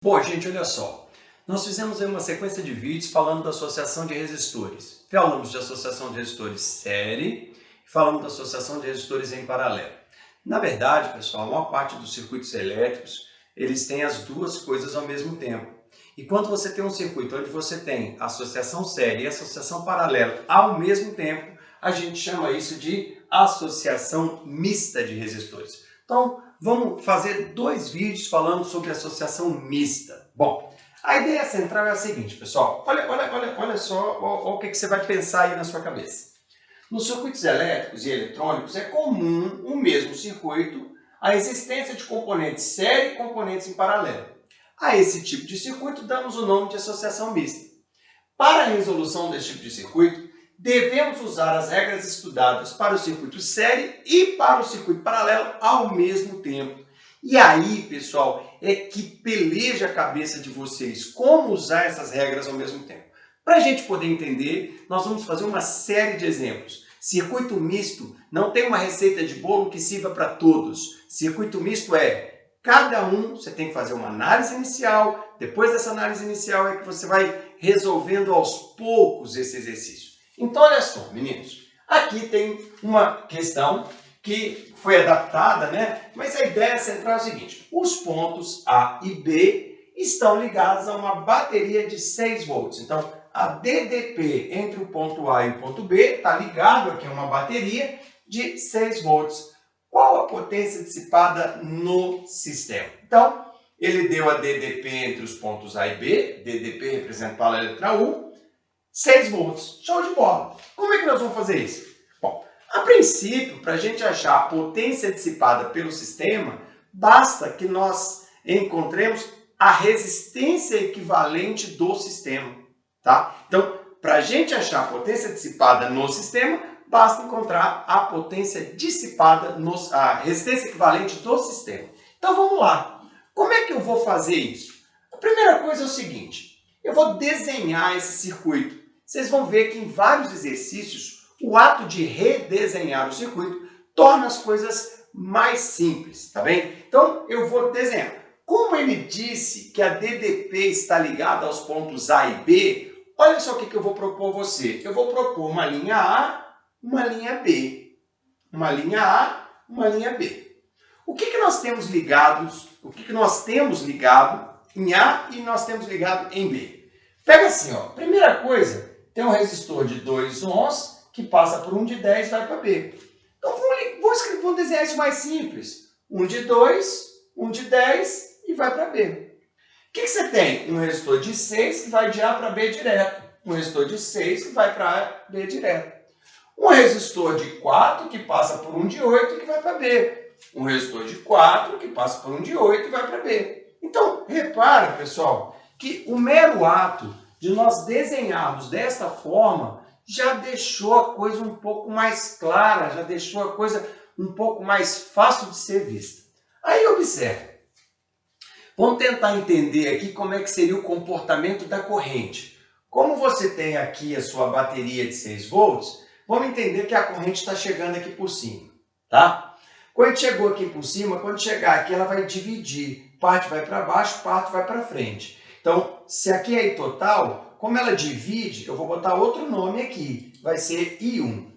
Bom, gente, olha só. Nós fizemos aí uma sequência de vídeos falando da associação de resistores. Falamos de associação de resistores série e falamos da associação de resistores em paralelo. Na verdade, pessoal, a maior parte dos circuitos elétricos, eles têm as duas coisas ao mesmo tempo. E quando você tem um circuito onde você tem associação série e associação paralela ao mesmo tempo, a gente chama isso de associação mista de resistores. Então, vamos fazer dois vídeos falando sobre associação mista. Bom, a ideia central é a seguinte, pessoal. Olha só o que você vai pensar aí na sua cabeça. Nos circuitos elétricos e eletrônicos é comum o mesmo circuito a existência de componentes série e componentes em paralelo. A esse tipo de circuito damos o nome de associação mista. Para a resolução desse tipo de circuito, devemos usar as regras estudadas para o circuito série e para o circuito paralelo ao mesmo tempo. E aí, pessoal, é que peleja a cabeça de vocês como usar essas regras ao mesmo tempo. Para a gente poder entender, nós vamos fazer uma série de exemplos. Circuito misto não tem uma receita de bolo que sirva para todos. Circuito misto cada um, você tem que fazer uma análise inicial, depois dessa análise inicial é que você vai resolvendo aos poucos esse exercício. Então, olha só, meninos, aqui tem uma questão que foi adaptada, né? Mas a ideia central é a seguinte: os pontos A e B estão ligados a uma bateria de 6 volts. Então, a DDP entre o ponto A e o ponto B está ligado aqui a uma bateria de 6 volts. Qual a potência dissipada no sistema? Então, ele deu a DDP entre os pontos A e B, DDP representado a letra U, 6 volts. Show de bola! Como é que nós vamos fazer isso? Bom, a princípio, para a gente achar a potência dissipada pelo sistema, basta que nós encontremos a resistência equivalente do sistema. Tá? Então, para a gente achar a potência dissipada no sistema, basta encontrar a potência dissipada, a resistência equivalente do sistema. Então, vamos lá. Como é que eu vou fazer isso? A primeira coisa é o seguinte: eu vou desenhar esse circuito. Vocês vão ver que em vários exercícios, o ato de redesenhar o circuito torna as coisas mais simples, tá bem? Então, eu vou desenhar. Como ele disse que a DDP está ligada aos pontos A e B, olha só o que eu vou propor a você. Eu vou propor uma linha A, uma linha B. Uma linha A, uma linha B. O que nós temos ligados? O que nós temos ligado em A e nós temos ligado em B? Pega assim, ó. Primeira coisa, tem um resistor de 2 ohms que passa por um de 10 e vai para B. Então vamos desenhar isso mais simples. Um de 2, um de 10 e vai para B. O que você tem? Um resistor de 6 que vai de A para B direto. Um resistor de 6 que vai para A, B direto. Um resistor de 4 que passa por um de 8 e que vai para B. Um resistor de 4 que passa por um de 8 e vai para B. Então, repara, pessoal, que o mero ato de nós desenharmos desta forma já deixou a coisa um pouco mais clara, já deixou a coisa um pouco mais fácil de ser vista. Aí observe. Vamos tentar entender aqui como é que seria o comportamento da corrente. Como você tem aqui a sua bateria de 6 volts, vamos entender que a corrente está chegando aqui por cima, tá? Quando chegou aqui por cima, quando chegar aqui, ela vai dividir. Parte vai para baixo, parte vai para frente. Então, se aqui é I total, como ela divide, eu vou botar outro nome aqui. Vai ser I1.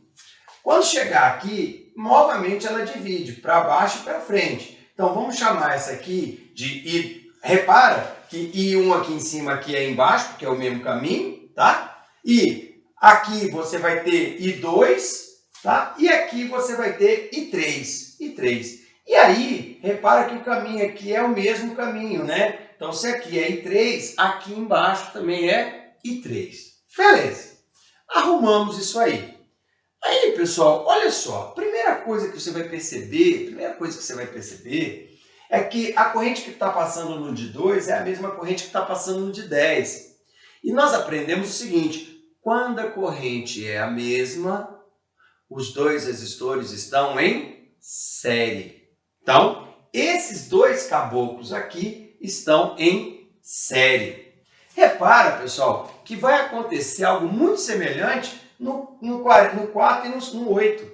Quando chegar aqui, novamente ela divide para baixo e para frente. Então, vamos chamar essa aqui de I. Repara que I1 aqui em cima, aqui é embaixo, porque é o mesmo caminho, tá? E aqui você vai ter I2, tá? E aqui você vai ter I3. E aí, repara que o caminho aqui é o mesmo caminho, né? Então, se aqui é I3, aqui embaixo também é I3. Beleza. Arrumamos isso aí. Aí, pessoal, olha só. A primeira coisa que você vai perceber é que a corrente que está passando no de 2 é a mesma corrente que está passando no de 10. E nós aprendemos o seguinte: quando a corrente é a mesma, os dois resistores estão em série. Então, esses dois caboclos aqui estão em série. Repara, pessoal, que vai acontecer algo muito semelhante no 4 e no 8.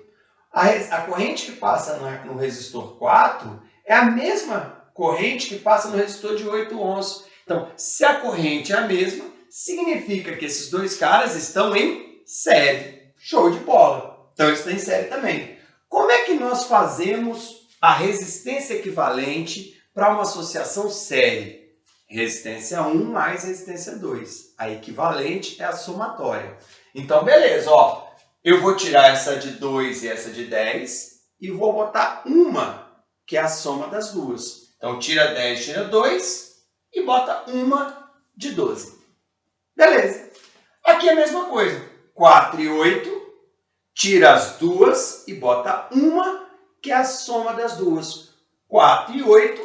A corrente que passa no resistor 4 é a mesma corrente que passa no resistor de 8 ohms. Então, se a corrente é a mesma, significa que esses dois caras estão em série. Show de bola! Então, eles estão em série também. Como é que nós fazemos a resistência equivalente para uma associação série? Resistência 1 mais resistência 2. A equivalente é a somatória. Então, beleza, ó. Eu vou tirar essa de 2 e essa de 10 e vou botar uma, que é a soma das duas. Então, tira 10, tira 2 e bota uma de 12. Beleza. Aqui é a mesma coisa. 4 e 8, tira as duas e bota uma, que é a soma das duas. 4 e 8,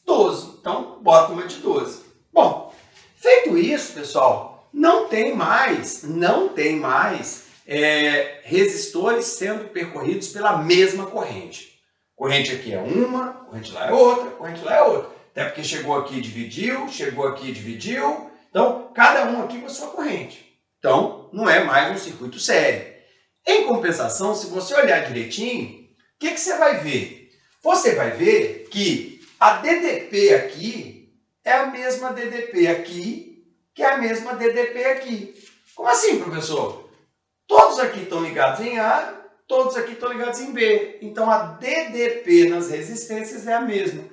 12. Então, bota uma de 12. Bom, feito isso, pessoal, não tem mais resistores sendo percorridos pela mesma corrente. Corrente aqui é uma, corrente lá é outra, corrente lá é outra. Até porque chegou aqui e dividiu, chegou aqui e dividiu. Então, cada um aqui com a sua corrente. Então, não é mais um circuito sério. Em compensação, se você olhar direitinho, o que você vai ver? Você vai ver que a DDP aqui é a mesma DDP aqui, que é a mesma DDP aqui. Como assim, professor? Todos aqui estão ligados em A, todos aqui estão ligados em B. Então, a DDP nas resistências é a mesma.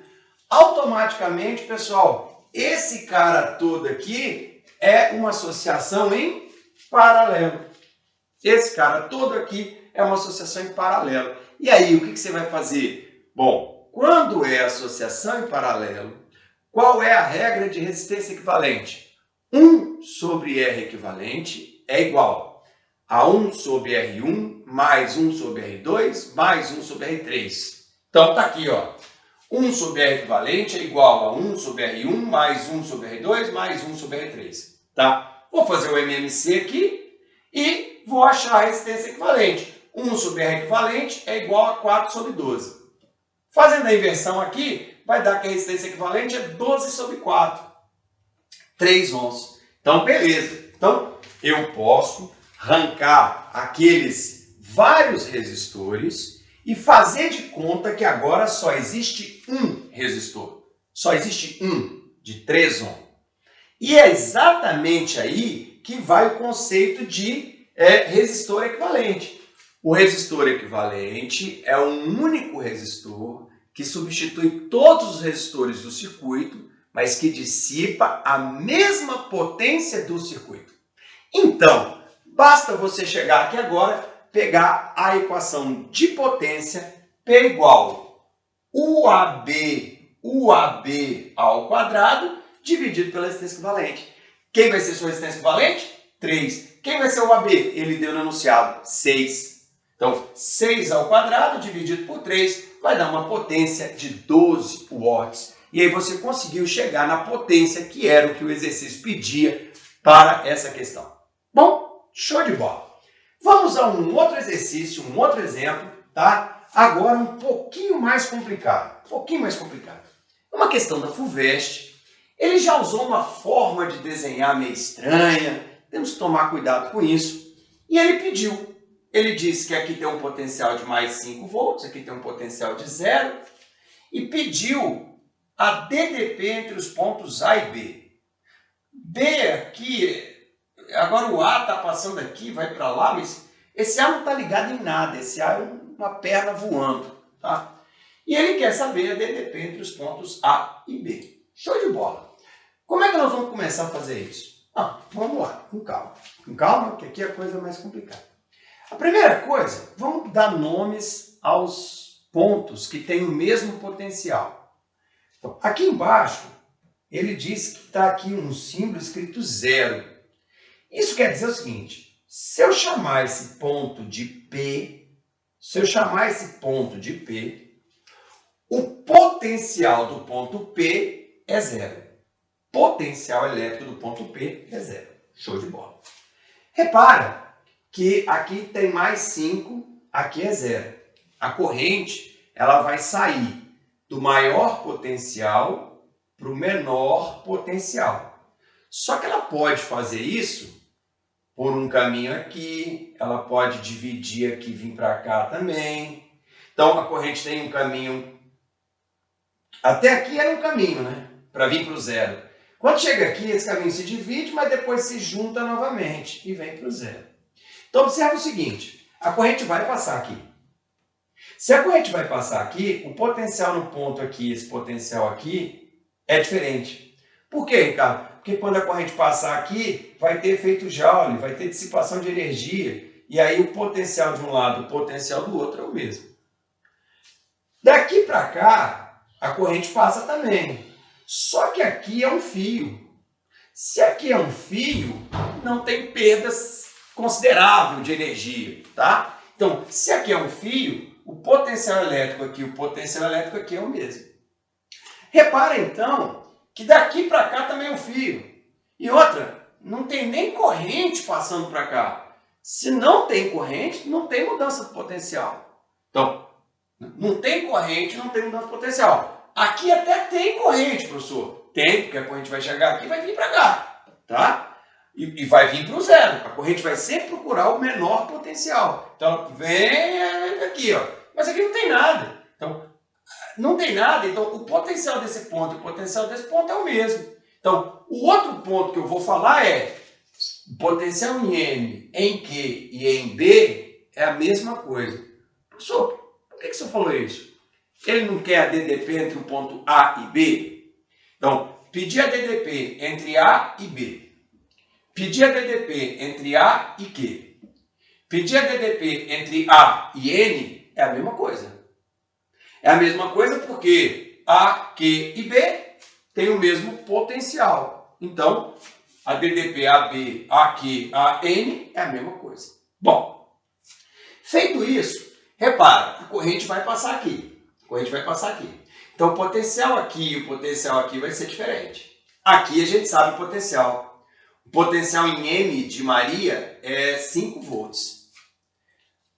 Automaticamente, pessoal, esse cara todo aqui é uma associação em paralelo. Esse cara todo aqui é uma associação em paralelo. E aí, o que você vai fazer? Bom, quando é associação em paralelo, qual é a regra de resistência equivalente? 1 sobre R equivalente é igual a 1 sobre R1 mais 1 sobre R2 mais 1 sobre R3. Então, tá aqui, ó. 1 sobre R equivalente é igual a 1 sobre R1 mais 1 sobre R2 mais 1 sobre R3. Tá? Vou fazer o MMC aqui e vou achar a resistência equivalente. 1 sobre R equivalente é igual a 4 sobre 12. Fazendo a inversão aqui, vai dar que a resistência equivalente é 12 sobre 4. 3 ohms. Então, beleza. Então, eu posso arrancar aqueles vários resistores e fazer de conta que agora só existe um resistor. Só existe um, de 3 ohms. E é exatamente aí que vai o conceito de resistor equivalente. O resistor equivalente é um único resistor que substitui todos os resistores do circuito, mas que dissipa a mesma potência do circuito. Então, basta você chegar aqui agora, pegar a equação de potência P igual UAB ao quadrado dividido pela resistência equivalente. Quem vai ser sua resistência equivalente? 3. Quem vai ser o AB? Ele deu no enunciado 6. Então, 6 ao quadrado dividido por 3 vai dar uma potência de 12 watts. E aí você conseguiu chegar na potência que era o que o exercício pedia para essa questão. Bom, show de bola. Vamos a um outro exercício, um outro exemplo, tá? Agora um pouquinho mais complicado. Uma questão da FUVEST. Ele já usou uma forma de desenhar meio estranha. Temos que tomar cuidado com isso. E ele pediu. Ele disse que aqui tem um potencial de mais 5 volts, aqui tem um potencial de 0. E pediu a DDP entre os pontos A e B. B aqui, agora o A está passando aqui, vai para lá, mas esse A não está ligado em nada, esse A é uma perna voando, tá? E ele quer saber a DDP entre os pontos A e B. Show de bola! Como é que nós vamos começar a fazer isso? Vamos lá, com calma. Com calma, que aqui é a coisa mais complicada. A primeira coisa, vamos dar nomes aos pontos que têm o mesmo potencial. Então, aqui embaixo, ele diz que está aqui um símbolo escrito 0. Isso quer dizer o seguinte, se eu chamar esse ponto de P, o potencial do ponto P é 0. Potencial elétrico do ponto P é 0. Show de bola. Repara que aqui tem mais 5, aqui é 0. A corrente ela vai sair do maior potencial para o menor potencial. Só que ela pode fazer isso por um caminho aqui, ela pode dividir aqui e vir para cá também. Então a corrente tem um caminho, até aqui era um caminho, né? Para vir para o 0. Quando chega aqui, esse caminho se divide, mas depois se junta novamente e vem para o zero. Então, observa o seguinte, a corrente vai passar aqui. Se a corrente vai passar aqui, o potencial no ponto aqui, esse potencial aqui, é diferente. Por quê, Ricardo? Porque quando a corrente passar aqui, vai ter efeito Joule, vai ter dissipação de energia, e aí o potencial de um lado, o potencial do outro é o mesmo. Daqui para cá, a corrente passa também. Só que aqui é um fio. Se aqui é um fio, não tem perda considerável de energia, tá? Então, se aqui é um fio, o potencial elétrico aqui e o potencial elétrico aqui é o mesmo. Repara, então, que daqui para cá também é um fio. E outra, não tem nem corrente passando para cá. Se não tem corrente, não tem mudança de potencial. Então, não tem corrente, não tem mudança de potencial. Aqui até tem corrente, professor. Tem, porque a corrente vai chegar aqui e vai vir para cá. Tá? E vai vir para o zero. A corrente vai sempre procurar o menor potencial. Então, ela vem aqui, ó. Mas aqui não tem nada. Então, não tem nada. Então, o potencial desse ponto e o potencial desse ponto é o mesmo. Então, o outro ponto que eu vou falar é o potencial em M, em Q e em B é a mesma coisa. Professor, por que o senhor falou isso? Ele não quer a DDP entre o ponto A e B? Então, pedir a DDP entre A e B. Pedir a DDP entre A e Q. Pedir a DDP entre A e N é a mesma coisa. É a mesma coisa porque A, Q e B têm o mesmo potencial. Então, a DDP AB, AQ, AN é a mesma coisa. Bom, feito isso, repara, a corrente vai passar aqui. A corrente vai passar aqui. Então, o potencial aqui e o potencial aqui vai ser diferente. Aqui a gente sabe o potencial. O potencial em M de Maria é 5 volts.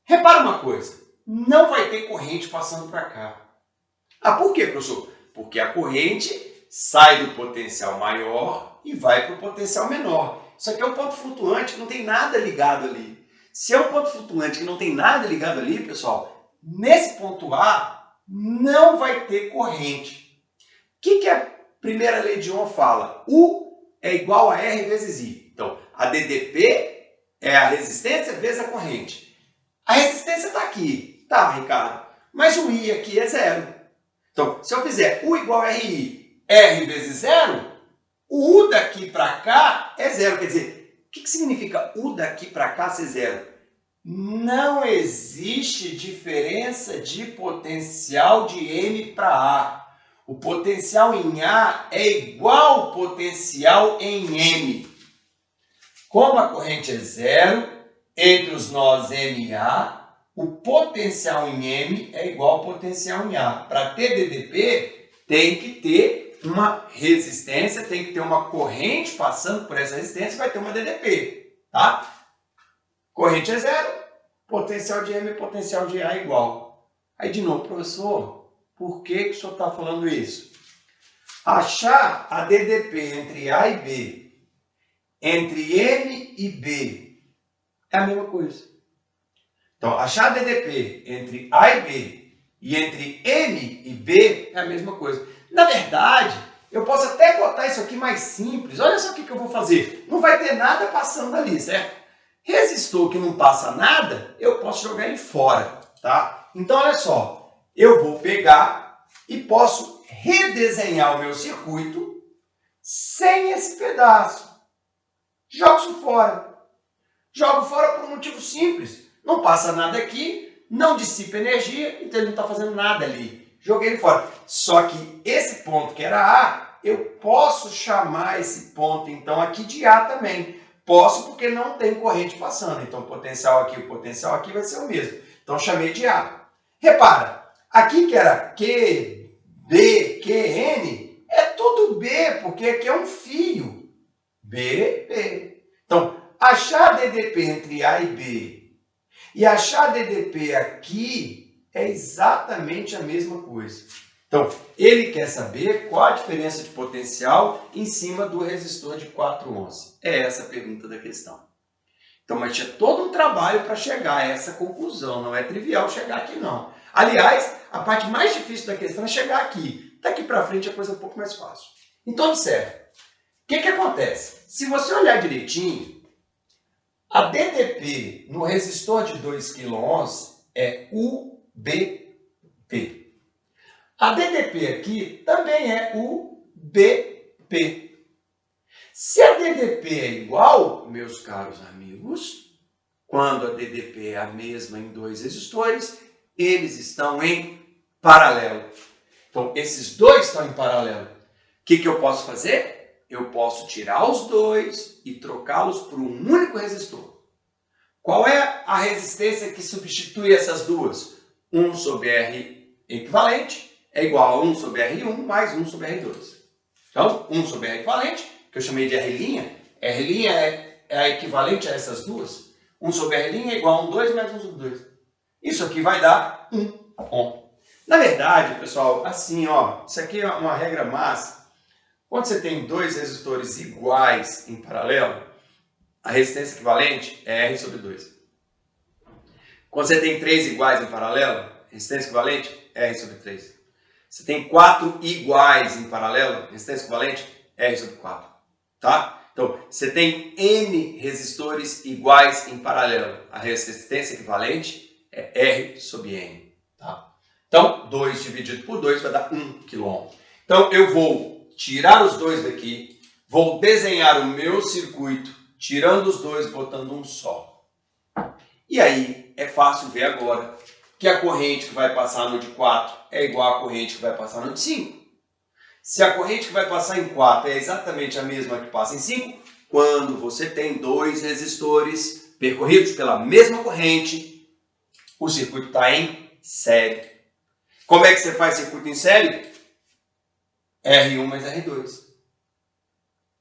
Repara uma coisa, não vai ter corrente passando para cá. Ah, por quê, professor? Porque a corrente sai do potencial maior e vai para o potencial menor. Isso aqui é um ponto flutuante que não tem nada ligado ali. Se é um ponto flutuante que não tem nada ligado ali, pessoal, nesse ponto A não vai ter corrente. O que a primeira lei de Ohm fala? U é igual a R vezes I. Então, a DDP é a resistência vezes a corrente. A resistência está aqui. Tá, Ricardo. Mas o I aqui é zero. Então, se eu fizer U igual a RI, R vezes zero, o U daqui para cá é zero. Quer dizer, o que significa U daqui para cá ser zero? Não existe diferença de potencial de M para A. O potencial em A é igual ao potencial em M. Como a corrente é zero, entre os nós M e A, o potencial em M é igual ao potencial em A. Para ter DDP, tem que ter uma resistência, tem que ter uma corrente passando por essa resistência, vai ter uma DDP. Tá? Corrente é zero, potencial de M e potencial de A é igual. Aí de novo, professor, por que o senhor está falando isso? Achar a DDP entre A e B, entre M e B, é a mesma coisa. Então, achar a DDP entre A e B e entre M e B é a mesma coisa. Na verdade, eu posso até botar isso aqui mais simples. Olha só o que eu vou fazer. Não vai ter nada passando ali, certo? Resistor que não passa nada, eu posso jogar ele fora, tá? Então, olha só. Eu vou pegar e posso redesenhar o meu circuito sem esse pedaço. Jogo isso fora. Jogo fora por um motivo simples. Não passa nada aqui, não dissipa energia, então ele não está fazendo nada ali. Joguei ele fora. Só que esse ponto que era A, eu posso chamar esse ponto então aqui de A também. Posso porque não tem corrente passando. Então o potencial aqui vai ser o mesmo. Então chamei de A. Repara, aqui que era Q, B, Q, N, é tudo B, porque aqui é um fio. B, B. Então, achar a DDP entre A e B e achar a DDP aqui é exatamente a mesma coisa. Então, ele quer saber qual a diferença de potencial em cima do resistor de 4 ohms. É essa a pergunta da questão. Então, mas tinha todo um trabalho para chegar a essa conclusão. Não é trivial chegar aqui, não. Aliás, a parte mais difícil da questão é chegar aqui. Daqui para frente a coisa é um pouco mais fácil. Então, observe. que acontece? Se você olhar direitinho, a DDP no resistor de 2,11 kΩ é UBP. A DDP aqui também é UBP. Se a DDP é igual, meus caros amigos, quando a DDP é a mesma em dois resistores, eles estão em paralelo. Então, esses dois estão em paralelo. O que eu posso fazer? Eu posso tirar os dois e trocá-los por um único resistor. Qual é a resistência que substitui essas duas? 1 sobre R equivalente é igual a 1 sobre R1 mais 1 sobre R2. Então, 1 sobre R equivalente, que eu chamei de R', R' é a equivalente a essas duas. 1 sobre R' é igual a 1, 2 mais 1 sobre 2. Isso aqui vai dar 1 ohm. Na verdade, pessoal, assim, ó, isso aqui é uma regra massa. Quando você tem dois resistores iguais em paralelo, a resistência equivalente é R sobre 2. Quando você tem 3 iguais em paralelo, a resistência equivalente é R sobre 3. Você tem 4 iguais em paralelo, a resistência equivalente é R sobre 4. Tá? Então, você tem N resistores iguais em paralelo. A resistência equivalente é R sobre N. Tá? Então, 2 dividido por 2 vai dar 1 kΩ. Então, eu vou tirar os dois daqui, vou desenhar o meu circuito, tirando os dois, botando um só. E aí, é fácil ver agora que a corrente que vai passar no de 4 é igual à corrente que vai passar no de 5. Se a corrente que vai passar em 4 é exatamente a mesma que passa em 5, quando você tem dois resistores percorridos pela mesma corrente, o circuito está em série. Como é que você faz circuito em série? R1 mais R2.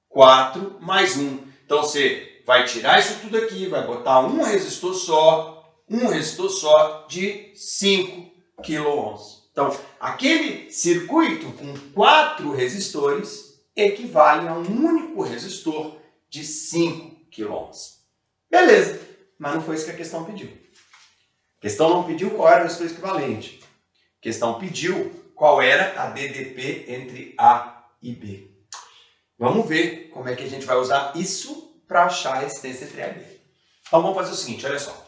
4 mais 1. Então você vai tirar isso tudo aqui, vai botar um resistor só de 5 kΩ. Então, aquele circuito com 4 resistores equivale a um único resistor de 5 kΩ. Beleza, mas não foi isso que a questão pediu. A questão não pediu qual era o resistor equivalente. A questão pediu qual era a DDP entre A e B. Vamos ver como é que a gente vai usar isso para achar a resistência entre A e B. Então vamos fazer o seguinte, olha só.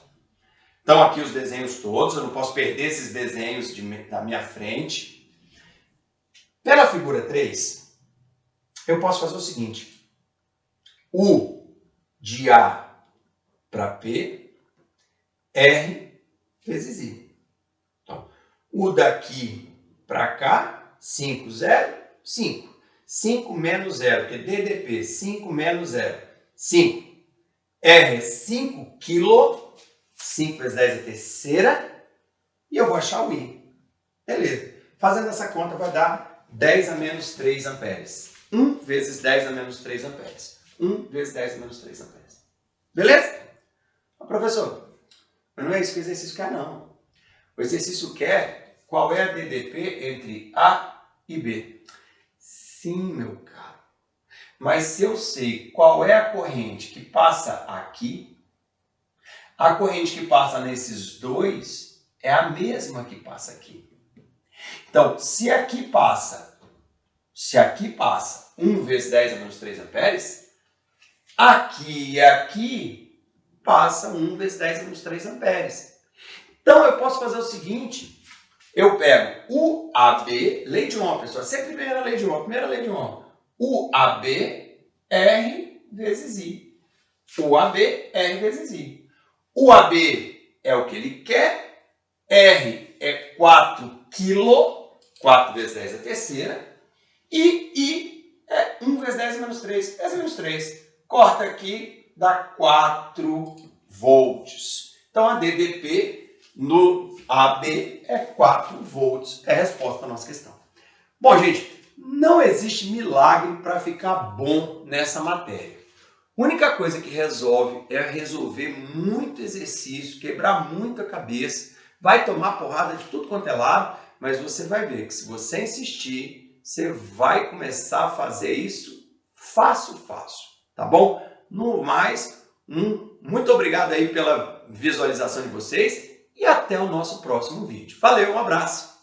Então aqui os desenhos todos, eu não posso perder esses desenhos da minha frente. Pela figura 3, eu posso fazer o seguinte. U de A para P, R vezes I. Então, U daqui para cá, 5, 0, 5. 5 menos 0, que é DDP, 5 menos 0, 5. R é 5 kg, 5 vezes 10 é terceira, e eu vou achar o I. Beleza. Fazendo essa conta vai dar 10 a menos 3 amperes. 1 vezes 10 a menos 3 amperes. 1 vezes 10 a menos 3 amperes. Beleza? Professor, mas não é isso que o exercício quer, não. O exercício quer qual é a DDP entre A e B. Sim, meu caro. Mas se eu sei qual é a corrente que passa aqui, a corrente que passa nesses dois é a mesma que passa aqui. Então, se aqui passa 1 vezes 10 a menos 3 amperes, aqui e aqui passa 1 vezes 10 a menos 3 amperes. Então, eu posso fazer o seguinte. Eu pego o AB, lei de Ohm, pessoal, sempre primeira lei de Ohm, o AB, R vezes I. O AB, R vezes I. O AB é o que ele quer, R é 4 kg, 4 vezes 10 é a terceira, e I é 1 vezes 10 menos 3, 10 menos 3. Corta aqui, dá 4 volts. Então, a DDP no AB é 4 volts. É a resposta à nossa questão. Bom, gente, não existe milagre para ficar bom nessa matéria. A única coisa que resolve é resolver muito exercício, quebrar muita cabeça, vai tomar porrada de tudo quanto é lado, mas você vai ver que se você insistir, você vai começar a fazer isso fácil, tá bom? No mais, muito obrigado aí pela visualização de vocês e até o nosso próximo vídeo. Valeu, um abraço!